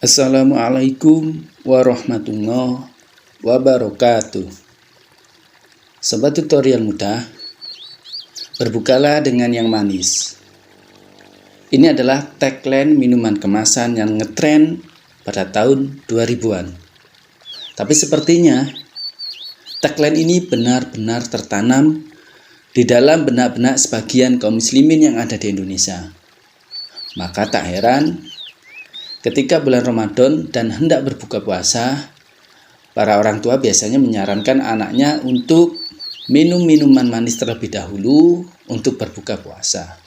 Assalamualaikum warahmatullahi wabarakatuh. Sobat tutorial muda, berbukalah dengan yang manis. Ini adalah tagline minuman kemasan yang ngetren pada tahun 2000-an. Tapi sepertinya tagline ini benar-benar tertanam di dalam benak-benak sebagian kaum muslimin yang ada di Indonesia. Maka tak heran ketika bulan Ramadan dan hendak berbuka puasa, para orang tua biasanya menyarankan anaknya untuk minum minuman manis terlebih dahulu untuk berbuka puasa.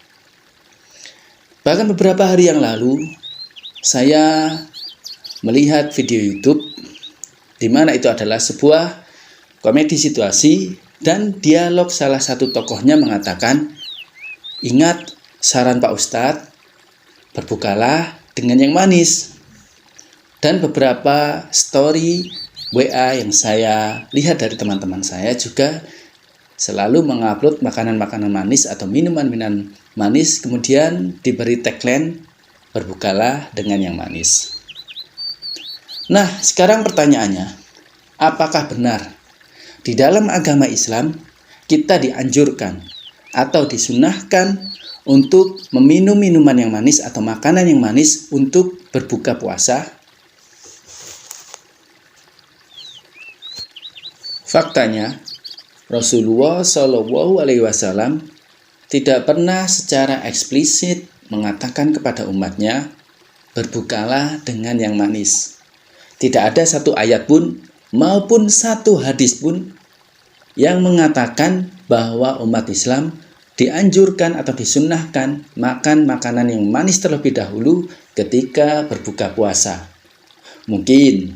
Bahkan beberapa hari yang lalu, saya melihat video YouTube di mana itu adalah sebuah komedi situasi dan dialog salah satu tokohnya mengatakan, "Ingat saran Pak Ustadz, berbukalah dengan yang manis." Dan beberapa story WA yang saya lihat dari teman-teman saya juga selalu mengupload makanan-makanan manis atau minuman-minuman manis, kemudian diberi tagline, "Berbukalah dengan yang manis." Nah, sekarang pertanyaannya, apakah benar di dalam agama Islam kita dianjurkan atau disunahkan untuk meminum minuman yang manis atau makanan yang manis untuk berbuka puasa? Faktanya, Rasulullah SAW tidak pernah secara eksplisit mengatakan kepada umatnya, "Berbukalah dengan yang manis." Tidak ada satu ayat pun maupun satu hadis pun yang mengatakan bahwa umat Islam dianjurkan atau disunnahkan makan makanan yang manis terlebih dahulu ketika berbuka puasa. Mungkin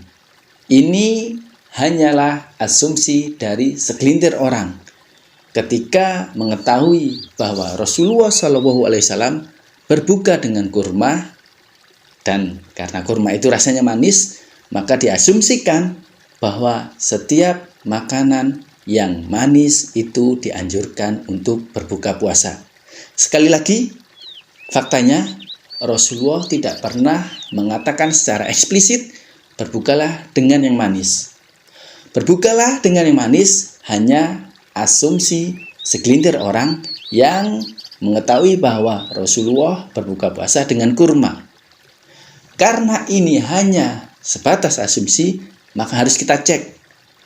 ini hanyalah asumsi dari segelintir orang ketika mengetahui bahwa Rasulullah SAW berbuka dengan kurma, dan karena kurma itu rasanya manis, maka diasumsikan bahwa setiap makanan yang manis itu dianjurkan untuk berbuka puasa. Sekali lagi, faktanya Rasulullah tidak pernah mengatakan secara eksplisit, "Berbukalah dengan yang manis." Berbukalah dengan yang manis hanya asumsi segelintir orang yang mengetahui bahwa Rasulullah berbuka puasa dengan kurma. Karena ini hanya sebatas asumsi, maka harus kita cek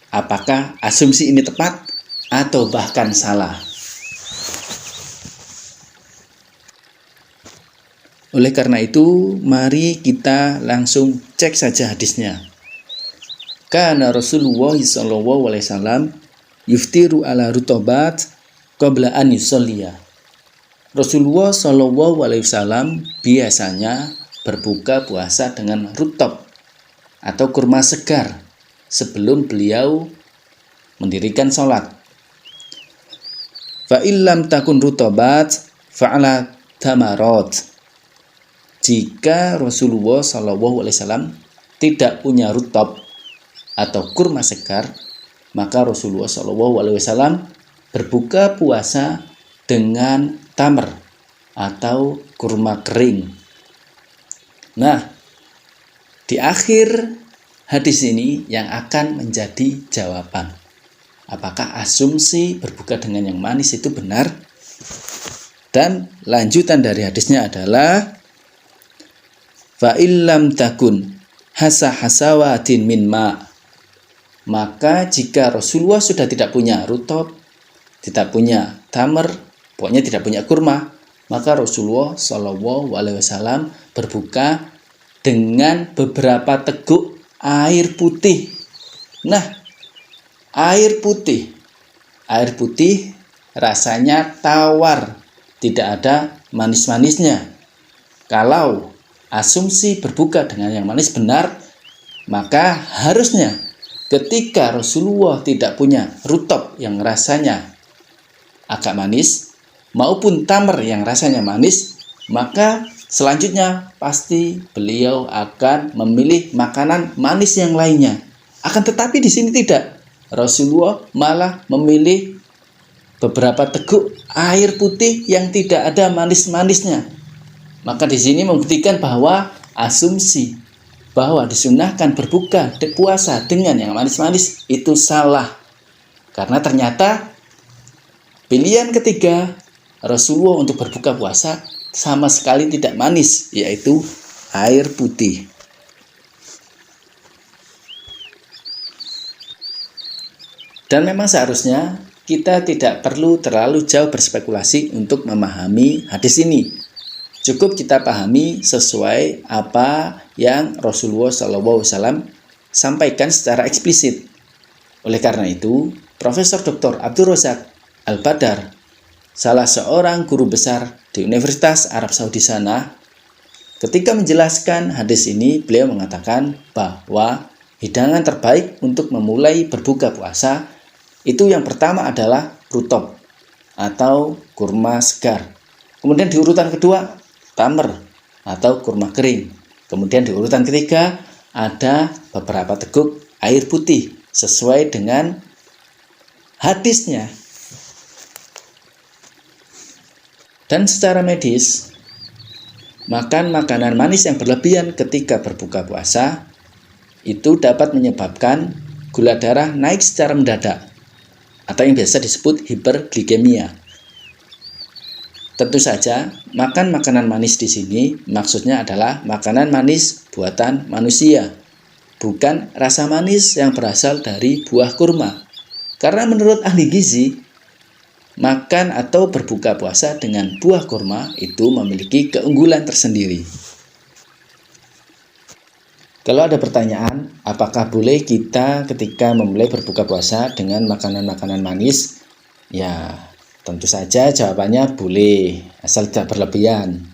apakah asumsi ini tepat atau bahkan salah. Oleh karena itu, mari kita langsung cek saja hadisnya. Kana Rasulullah SAW yuftiru ala rutobat qabla an yusolliya. Rasulullah SAW biasanya berbuka puasa dengan rutob atau kurma segar sebelum beliau mendirikan sholat. Fa illam takun rutobat fa'ala tamarot. Jika Rasulullah SAW tidak punya rutob atau kurma segar, maka Rasulullah SAW berbuka puasa dengan tamar atau kurma kering. Nah, di akhir hadis ini yang akan menjadi jawaban. Apakah asumsi berbuka dengan yang manis itu benar? Dan lanjutan dari hadisnya adalah, fa illam takun hasahasawatin min ma. Maka jika Rasulullah sudah tidak punya rutob, tidak punya tamar, pokoknya tidak punya kurma, maka Rasulullah SAW berbuka dengan beberapa teguk air putih. Nah, air putih rasanya tawar, tidak ada manis-manisnya. Kalau asumsi berbuka dengan yang manis benar, maka harusnya ketika Rasulullah tidak punya rutob yang rasanya agak manis maupun tamar yang rasanya manis, maka selanjutnya pasti beliau akan memilih makanan manis yang lainnya. Akan tetapi di sini tidak. Rasulullah malah memilih beberapa teguk air putih yang tidak ada manis-manisnya. Maka di sini membuktikan bahwa asumsi bahwa disunahkan berbuka puasa dengan yang manis-manis itu salah. Karena ternyata pilihan ketiga Rasulullah untuk berbuka puasa sama sekali tidak manis, yaitu air putih. Dan memang seharusnya kita tidak perlu terlalu jauh berspekulasi untuk memahami hadis ini. Cukup kita pahami sesuai apa yang Rasulullah SAW sampaikan secara eksplisit. Oleh karena itu, Profesor Dr. Abdul Razak Al-Badar, salah seorang guru besar di Universitas Arab Saudi sana, ketika menjelaskan hadis ini, beliau mengatakan bahwa hidangan terbaik untuk memulai berbuka puasa itu yang pertama adalah rutob atau kurma segar. Kemudian di urutan kedua, tamr atau kurma kering. Kemudian di urutan ketiga ada beberapa teguk air putih sesuai dengan hadisnya. Dan secara medis, makan makanan manis yang berlebihan ketika berbuka puasa itu dapat menyebabkan gula darah naik secara mendadak atau yang biasa disebut hiperglikemia. Tentu saja, makan makanan manis di sini maksudnya adalah makanan manis buatan manusia, bukan rasa manis yang berasal dari buah kurma. Karena menurut ahli gizi, makan atau berbuka puasa dengan buah kurma itu memiliki keunggulan tersendiri. Kalau ada pertanyaan, apakah boleh kita ketika memulai berbuka puasa dengan makanan-makanan manis? Ya, tentu saja jawabannya boleh, asal tidak berlebihan.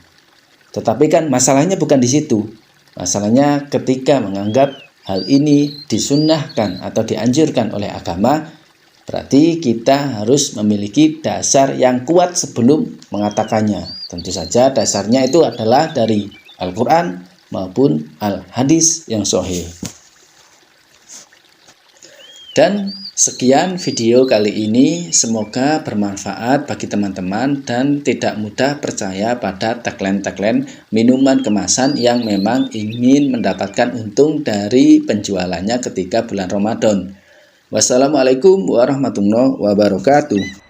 Tetapi kan masalahnya bukan di situ. Masalahnya ketika menganggap hal ini disunnahkan atau dianjurkan oleh agama, berarti kita harus memiliki dasar yang kuat sebelum mengatakannya. Tentu saja dasarnya itu adalah dari Al-Quran maupun Al-Hadis yang sahih. Dan sekian video kali ini, semoga bermanfaat bagi teman-teman dan tidak mudah percaya pada tagline-tagline minuman kemasan yang memang ingin mendapatkan untung dari penjualannya ketika bulan Ramadan. Wassalamualaikum warahmatullahi wabarakatuh.